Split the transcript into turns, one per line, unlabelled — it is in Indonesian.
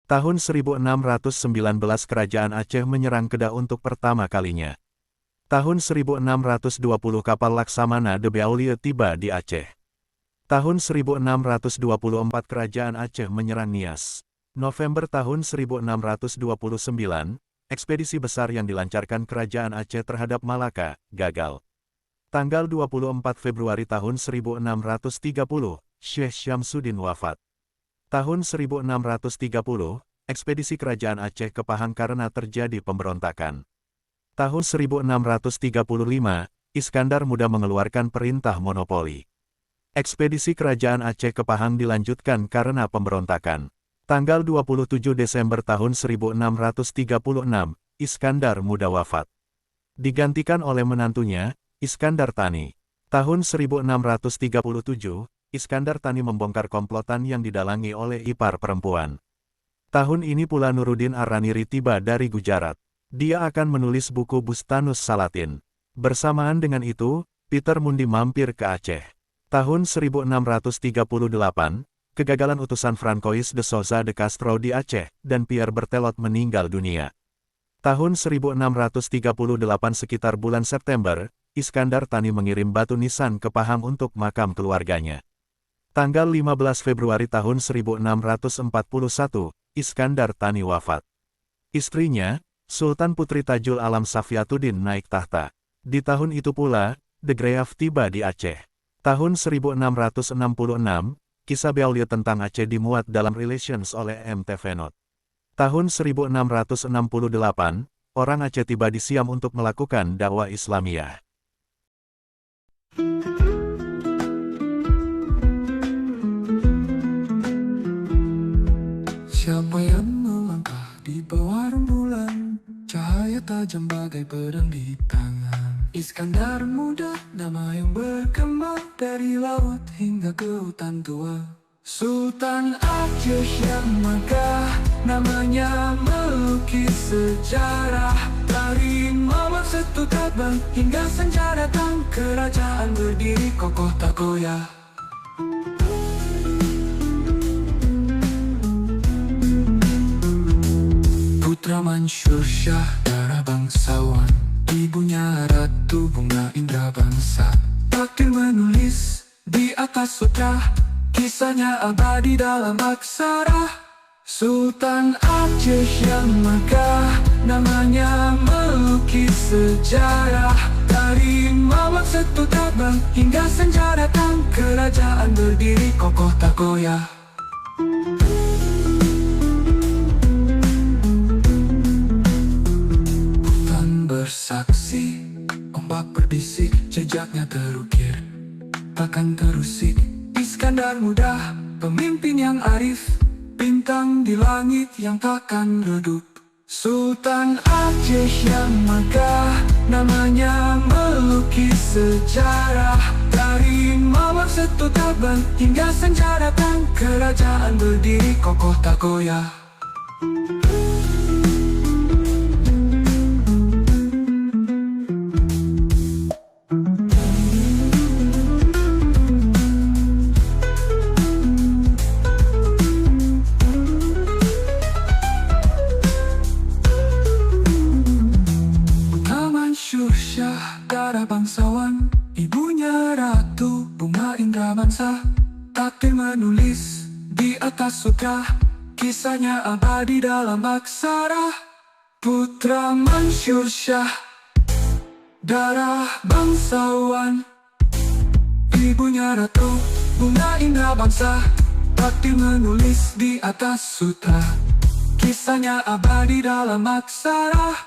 Tahun 1619 Kerajaan Aceh menyerang Kedah untuk pertama kalinya. Tahun 1620 kapal Laksamana de Beaulieu tiba di Aceh. Tahun 1624 Kerajaan Aceh menyerang Nias. November tahun 1629, ekspedisi besar yang dilancarkan Kerajaan Aceh terhadap Malaka, gagal. Tanggal 24 Februari tahun 1630, Syekh Syamsuddin wafat. Tahun 1630, ekspedisi Kerajaan Aceh ke Pahang karena terjadi pemberontakan. Tahun 1635, Iskandar Muda mengeluarkan perintah monopoli. Ekspedisi Kerajaan Aceh ke Pahang dilanjutkan karena pemberontakan. Tanggal 27 Desember tahun 1636, Iskandar Muda wafat. Digantikan oleh menantunya, Iskandar Tani. Tahun 1637, Iskandar Tani membongkar komplotan yang didalangi oleh ipar perempuan. Tahun ini pula Nuruddin Ar-Raniri tiba dari Gujarat. Dia akan menulis buku Bustanus Salatin. Bersamaan dengan itu, Peter Mundi mampir ke Aceh. Tahun 1638, kegagalan utusan Francois de Souza de Castro di Aceh, dan Pierre Berthelot meninggal dunia. Tahun 1638 sekitar bulan September, Iskandar Tani mengirim batu nisan ke Pahang untuk makam keluarganya. Tanggal 15 Februari tahun 1641, Iskandar Tani wafat. Istrinya, Sultan Putri Tajul Alam Safiatuddin naik tahta. Di tahun itu pula, De Graaf tiba di Aceh. Tahun 1666, kisah Beaulieu tentang Aceh dimuat dalam Relations oleh M. T. Venot. Tahun 1668, orang Aceh tiba di Siam untuk melakukan dakwah Islamiyah.
Siapa yang melangkah di bawah rembulan, cahaya tajam bagai pedang di tangan. Iskandar Muda, nama yang berkembang dari laut hingga ke hutan tua. Sultan Aceh yang megah, namanya melukis sejarah. Dari Mawar Setu Tabang hingga Senja datang, kerajaan berdiri kokoh tak goyah. Putra Mansur Shah, darah bangsawan, ibunya Ratu Bunga Indra Bangsa. Takdir menulis di atas sutra, kisahnya abadi dalam aksara. Sultan Aceh yang megah, namanya melukis sejarah. Dari Mawar Setu Tabang hingga Senja datang, kerajaan berdiri kokoh tak goyah. Bersaksi, ombak berbisik, jejaknya terukir, takkan terusik. Iskandar Muda, pemimpin yang arif, bintang di langit yang takkan redup. Sultan Aceh yang megah, namanya melukis sejarah. Dari Mawar Setu Tabang hingga Senja datang, kerajaan berdiri kokoh tak goyah. Darah bangsawan, ibunya Ratu Bunga Indra Bangsa. Takdir menulis di atas sutra, kisahnya abadi dalam aksara. Putra Mansur Shah, darah bangsawan, ibunya Ratu Bunga Indra Bangsa. Takdir menulis di atas sutra, kisahnya abadi dalam aksara.